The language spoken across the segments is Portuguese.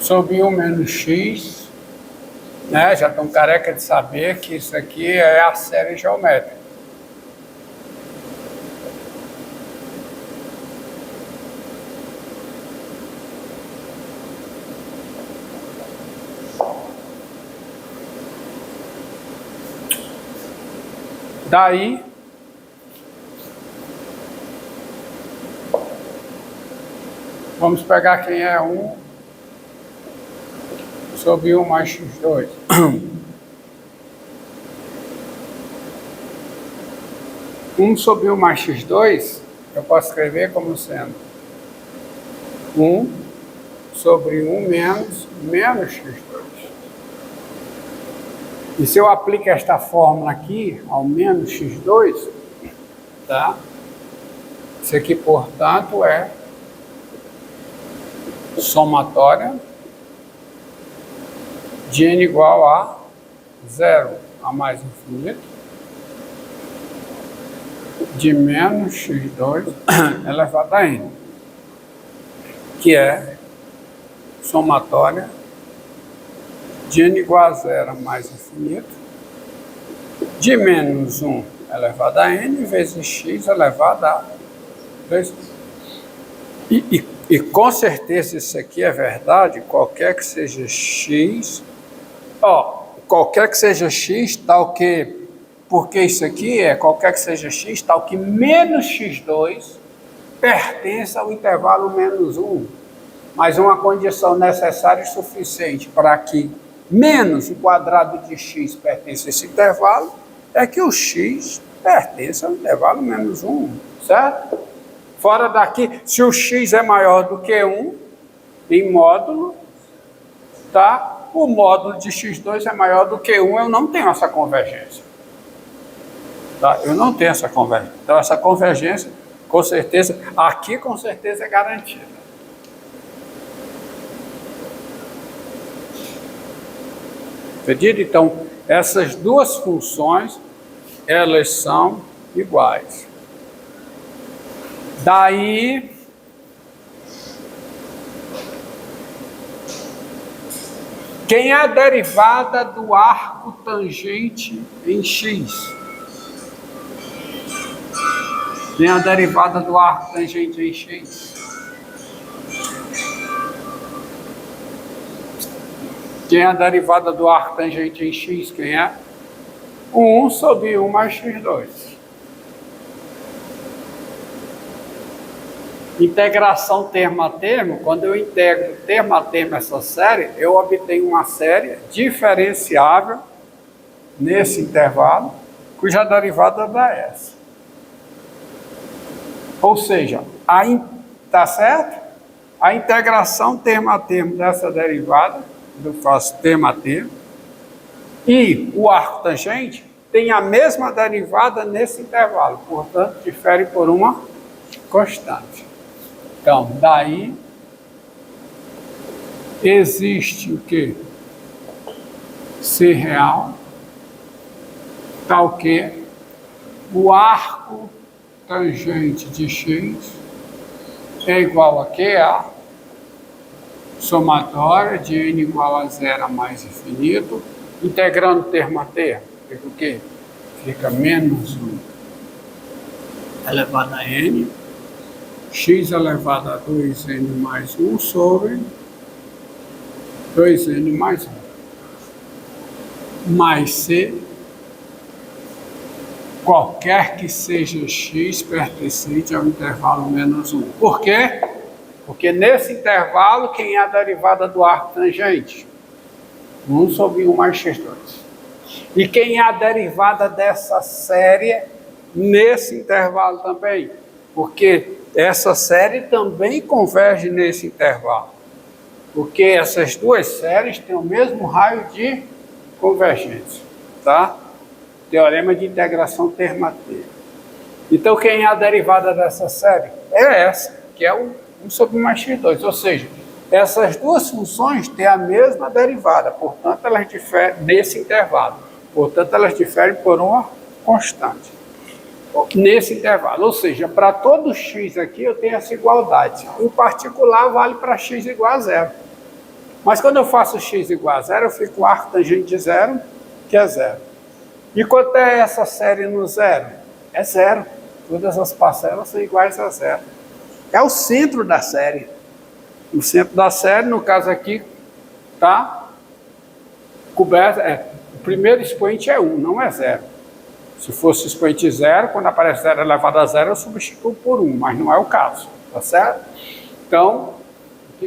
sobre 1 menos x, né? Já estão careca de saber que isso aqui é a série geométrica. Daí, vamos pegar quem é 1 sobre 1 mais x2. 1 sobre 1 mais x2, eu posso escrever como sendo 1 sobre 1 menos x2. E se eu aplico esta fórmula aqui, ao menos x2, tá? Isso aqui, portanto, é somatória de n igual a 0 a mais infinito de menos x2 elevado a n, que é somatória de n igual a 0 a mais infinito de menos 1 elevado a n vezes x elevado a 2. E com certeza isso aqui é verdade, qualquer que seja x, qualquer que seja x, tal que, porque isso aqui é qualquer que seja x, tal que menos x2 pertence ao intervalo menos 1. Mas uma condição necessária e suficiente para que menos o quadrado de x pertence a esse intervalo é que o x pertence ao intervalo menos 1, certo? Fora daqui, se o x é maior do que 1 em módulo, tá? O módulo de x2 é maior do que 1, eu não tenho essa convergência. Tá? Eu não tenho essa convergência. Então, essa convergência, com certeza, aqui com certeza é garantida. Entendido? Então, essas duas funções, elas são iguais. Daí, quem é a derivada do arco tangente em x? Quem é a derivada do arco tangente em x? Quem é a derivada do arco tangente em x? Quem é? 1 sobre 1 mais x2. Integração termo a termo, quando eu integro termo a termo essa série, eu obtenho uma série diferenciável nesse intervalo, cuja derivada dá essa. Ou seja, tá certo? A integração termo a termo dessa derivada, eu faço termo a termo, e o arco tangente tem a mesma derivada nesse intervalo, portanto, difere por uma constante. Então, daí existe o quê? C real, tal que o arco tangente de x é igual a quê? A somatória de n igual a 0 a mais infinito, integrando termo a termo, fica o quê? Fica menos 1 elevado a n, x elevado a 2n mais 1 sobre 2n mais 1, mais c, qualquer que seja x pertencente ao intervalo menos 1. Por quê? Porque nesse intervalo, quem é a derivada do arco tangente? 1 sobre 1 mais x2. E quem é a derivada dessa série nesse intervalo também? Porque essa série também converge nesse intervalo. Porque essas duas séries têm o mesmo raio de convergência, tá? Teorema de integração termo a termo. Então, quem é a derivada dessa série? É essa, que é o 1 sobre 1 mais x2. Ou seja, essas duas funções têm a mesma derivada, portanto, elas diferem nesse intervalo. Portanto, elas diferem por uma constante. Nesse intervalo, ou seja, para todo x aqui eu tenho essa igualdade. Em particular, vale para x igual a 0. Mas quando eu faço x igual a zero, eu fico com arco tangente de zero, que é zero. E quanto é essa série no zero? É zero. Todas as parcelas são iguais a zero. É o centro da série. O centro da série, no caso aqui, está coberto. O primeiro expoente é 1, não é zero. Se fosse expoente zero, quando aparece zero elevado a zero, eu substituo por 1, mas não é o caso. Tá certo? Então,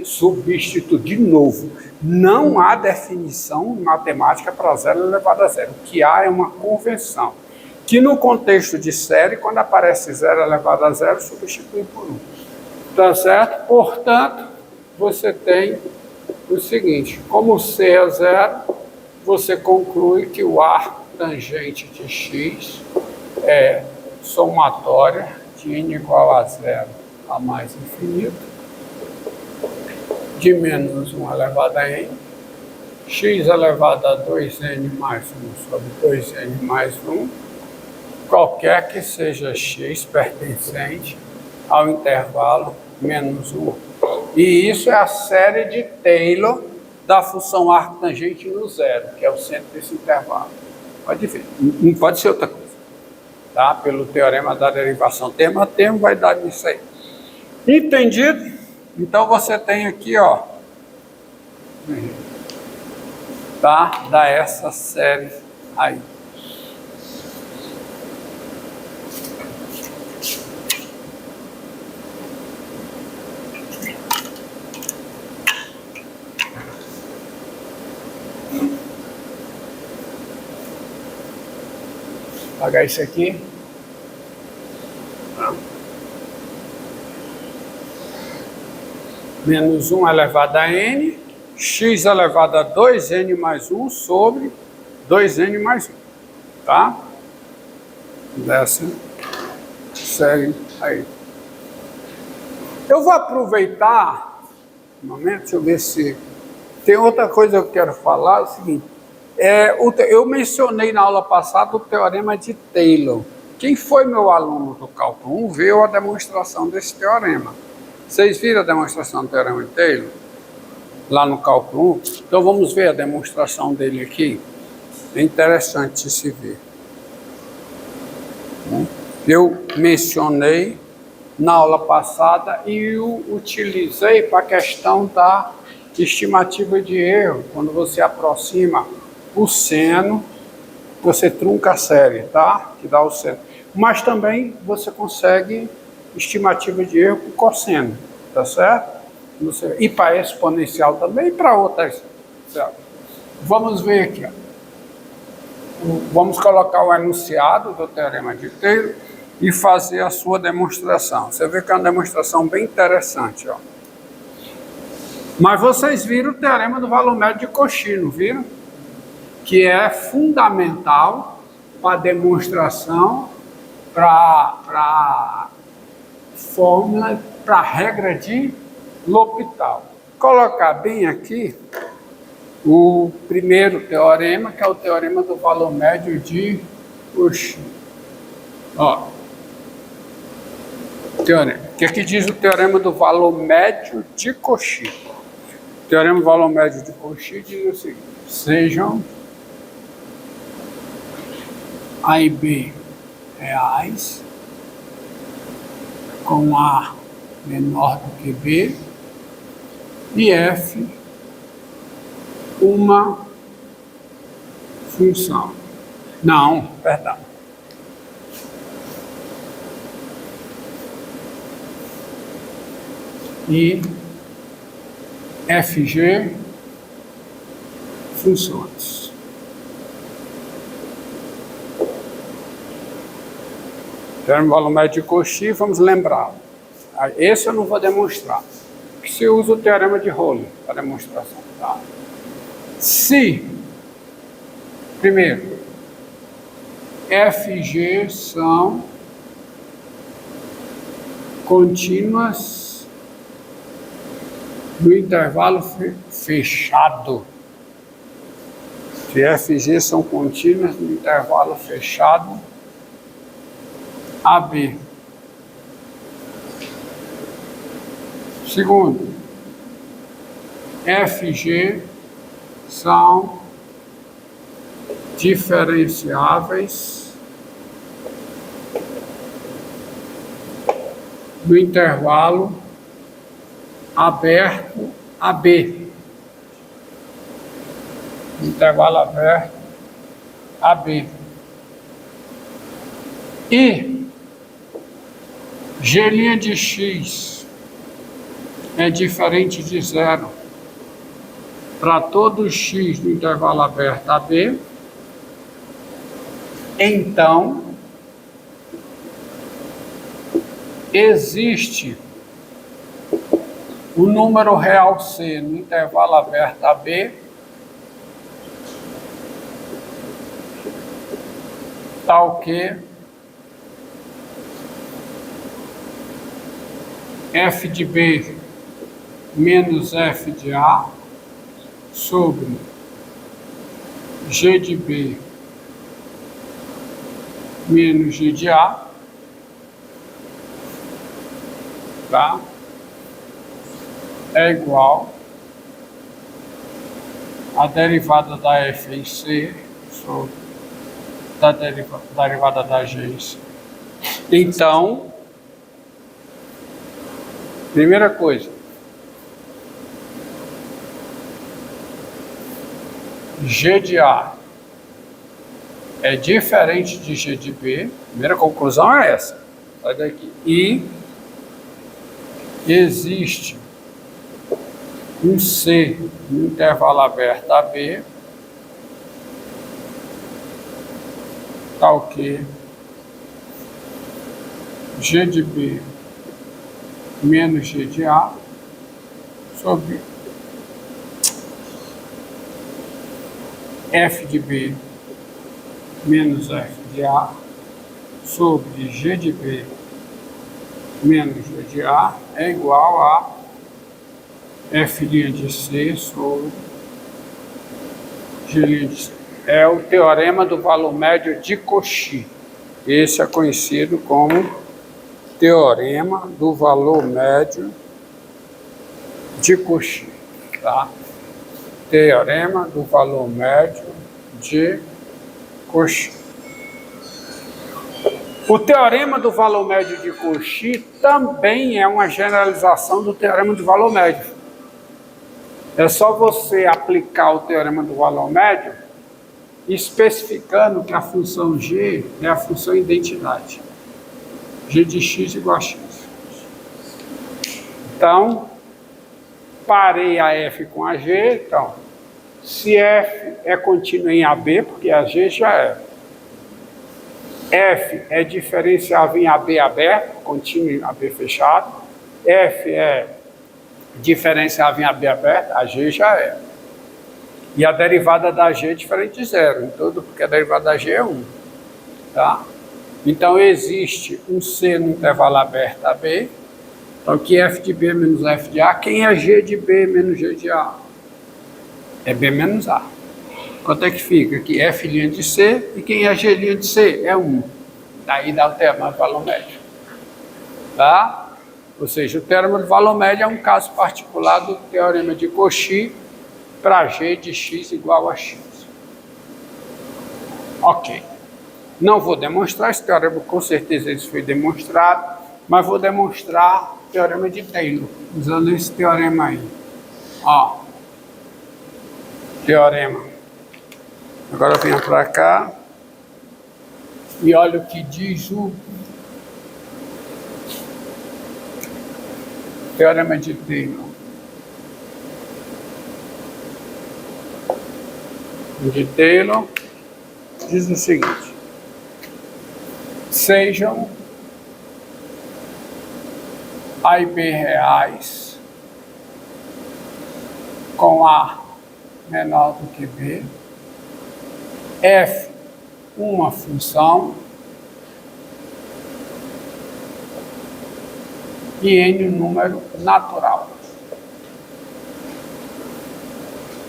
substituo de novo. Não há definição matemática para zero elevado a zero. O que há é uma convenção. Que no contexto de série, quando aparece zero elevado a zero, substitui por 1. Tá certo? Portanto, você tem o seguinte: como C é zero, você conclui que o arco tangente de x é somatória de n igual a zero a mais infinito, de menos 1 elevado a n, x elevado a 2n mais 1 sobre 2n mais 1, qualquer que seja x pertencente ao intervalo menos 1. E isso é a série de Taylor da função arco tangente no zero, que é o centro desse intervalo. Pode ver, não pode ser outra coisa. Tá? Pelo teorema da derivação termo a termo, vai dar nisso aí. Entendido? Então você tem aqui, ó, tá? Dá essa série aí. Vou apagar isso aqui. Menos 1 elevado a n, x elevado a 2n mais 1 sobre 2n mais 1, tá? Dessa série aí. Eu vou aproveitar um momento, deixa eu ver se tem outra coisa que eu quero falar, é o seguinte, eu mencionei na aula passada o teorema de Taylor. Quem foi meu aluno do cálculo 1 viu a demonstração desse teorema. Vocês viram a demonstração do teorema de Taylor? Lá no cálculo 1? Então vamos ver a demonstração dele aqui. É interessante de se ver. Eu mencionei na aula passada e o utilizei para a questão da estimativa de erro. Quando você aproxima o seno, você trunca a série, tá? Que dá o seno. Mas também você consegue estimativa de erro com cosseno, tá certo? E para exponencial também e para outras. Certo? Vamos ver aqui. Ó. Vamos colocar o enunciado do teorema de Taylor e fazer a sua demonstração. Você vê que é uma demonstração bem interessante. Ó. Mas vocês viram o teorema do valor médio de Cauchy, não viram? Que é fundamental para a demonstração, para fórmula, para a regra de L'Hopital. Colocar bem aqui o primeiro teorema, que é o teorema do valor médio de Cauchy. Ó, teorema. O que aqui diz o teorema do valor médio de Cauchy? O teorema do valor médio de Cauchy diz o seguinte: sejam A e B reais, com A menor do que B, e F uma função. Não, perdão. E FG funções. Teorema do valor médio de Cauchy, vamos lembrar. Esse eu não vou demonstrar. Você usa o teorema de Rolling para demonstração. Tá? Se, primeiro, FG são contínuas no intervalo fechado. Se FG são contínuas no intervalo fechado, AB. Segundo, FG são diferenciáveis no intervalo aberto AB. Intervalo aberto AB. E G' de X é diferente de zero para todo X no intervalo aberto AB. Então, existe o número real C no intervalo aberto AB tal que F de B menos F de A sobre G de B menos G de A, tá? É igual a derivada da F em C sobre da derivada da G em C. Então, primeira coisa, G de A é diferente de G de B. Primeira conclusão é essa. Sai daqui. E existe um C no intervalo aberto AB tal que G de B menos G de A sobre F de B menos F de A sobre G de B menos G de A é igual a F' de C sobre G' de C. É o teorema do valor médio de Cauchy. Esse é conhecido como teorema do valor médio de Cauchy, tá? Teorema do valor médio de Cauchy. O teorema do valor médio de Cauchy também é uma generalização do teorema do valor médio. É só você aplicar o teorema do valor médio especificando que a função G é a função identidade. G de X igual a X. Então, parei a F com a G. Então, se F é contínuo em AB, porque a G já é. F é diferenciável em AB aberto, contínuo em AB fechado. F é diferenciável em AB aberto, a G já é. E a derivada da G é diferente de zero, em todo, porque a derivada da G é 1. Tá? Então, existe um C no intervalo aberto AB. Então, que é F de B menos F de A. Quem é G de B menos G de A? É B menos A. Quanto é que fica? Aqui F' de C. E quem é G' de C? É 1. Daí dá o teorema do valor médio. Tá? Ou seja, o teorema do valor médio é um caso particular do teorema de Cauchy para G de X igual a X. Ok. Não vou demonstrar esse teorema, com certeza isso foi demonstrado, mas vou demonstrar o teorema de Taylor, usando esse teorema aí. Ó. Teorema. Agora venha para cá e olha o que diz o teorema de Taylor. De Taylor diz o seguinte: sejam A e B reais com A menor do que B, F uma função e N um número natural.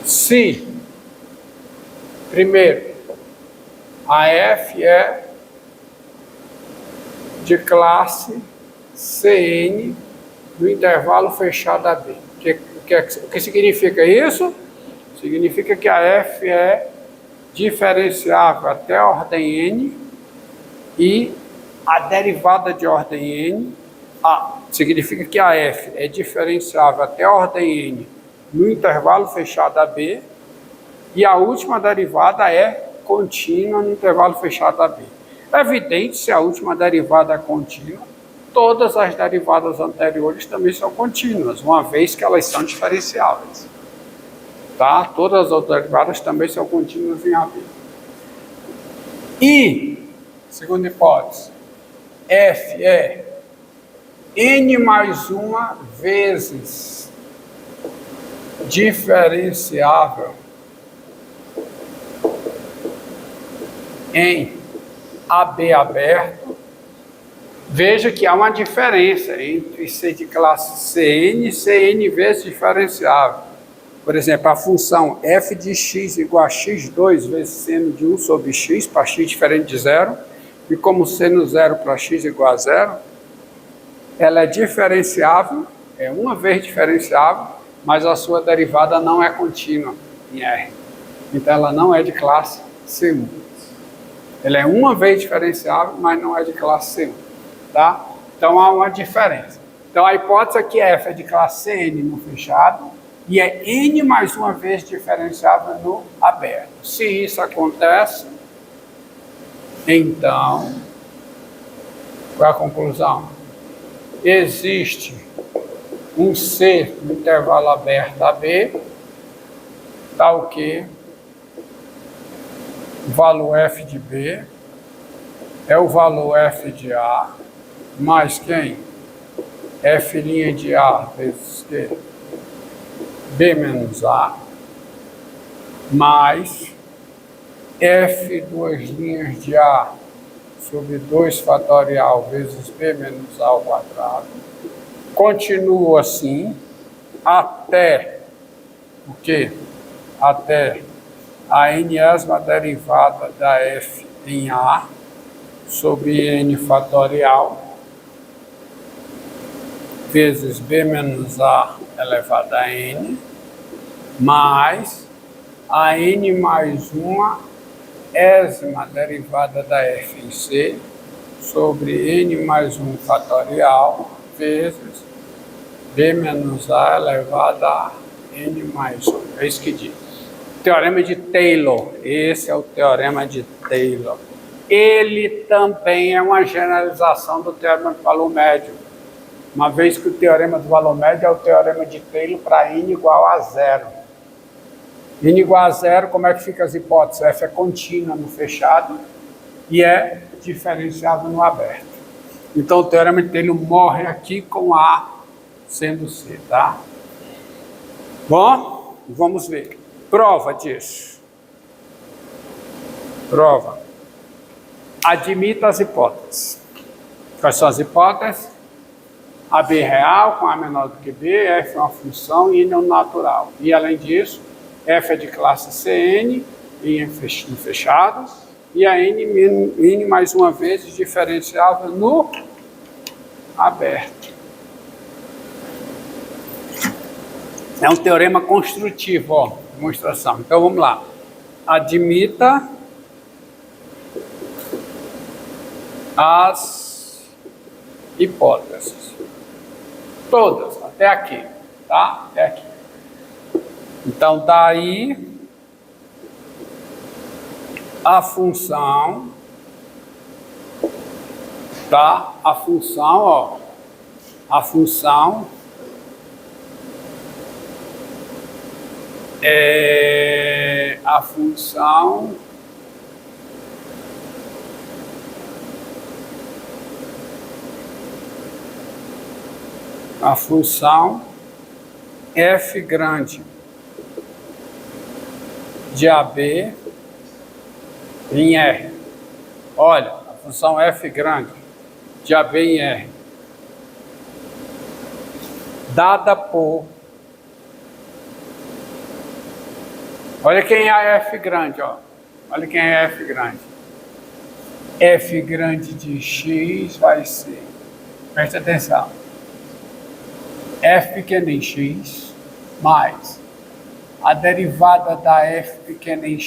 Se, primeiro, a F é de classe Cn no intervalo fechado AB. Porque O que significa isso? Significa que a f é diferenciável até a ordem n e a derivada de ordem n, significa que a f é diferenciável até a ordem n no intervalo fechado AB e a última derivada é contínua no intervalo fechado AB. É evidente, se a última derivada é contínua, todas as derivadas anteriores também são contínuas, uma vez que elas são diferenciáveis. Tá? Todas as outras derivadas também são contínuas em AB. E, segunda hipótese, f é n mais uma vezes diferenciável em AB aberto. Veja que há uma diferença entre ser de classe Cn e Cn vezes diferenciável. Por exemplo, a função f de x igual a x2 vezes seno de 1 sobre x, para x diferente de zero, e como seno zero para x igual a zero, ela é diferenciável, é uma vez diferenciável, mas a sua derivada não é contínua em R. Então ela não é de classe C1. Ela é uma vez diferenciável, mas não é de classe C1. Tá? Então há uma diferença. Então a hipótese é que f é de classe Cn no fechado e é n mais uma vez diferenciável no aberto. Se isso acontece, então, qual é a conclusão? Existe um C no intervalo aberto AB, tal que o valor f de B é o valor f de A, mais quem? F' de A vezes que? B menos A, mais F duas linhas de A sobre 2 fatorial vezes B menos A ao quadrado. Continua assim até o quê? Até a enésima derivada da F em A sobre N fatorial vezes B menos A elevado a N, mais a N mais uma ésima derivada da F em C sobre N mais 1 fatorial vezes B menos A elevado a N mais 1. É isso que diz. Teorema de Taylor. Esse é o teorema de Taylor. Ele também é uma generalização do teorema do valor médio. Uma vez que o teorema do valor médio é o teorema de Taylor para n igual a zero. N igual a zero, como é que fica as hipóteses? F é contínua no fechado e é diferenciável no aberto. Então o teorema de Taylor morre aqui com A sendo C, tá? Bom, vamos ver. Prova disso. Prova. Admita as hipóteses. Quais são as hipóteses? AB real com A menor do que B, F é uma função e não natural. E além disso, F é de classe Cn em fechado e a N mais uma vez diferenciável no aberto. É um teorema construtivo, ó, demonstração. Então vamos lá. Admita as hipóteses. Todas, até aqui, tá? Até aqui. Então, daí a função, tá? A função, ó, a função é a função f grande de AB em R. Olha, a função f grande de AB em R, dada por... Olha quem é a f grande, ó. Olha quem é f grande. F grande de x vai ser... Presta atenção. F pequeno em x mais a derivada da f pequena em x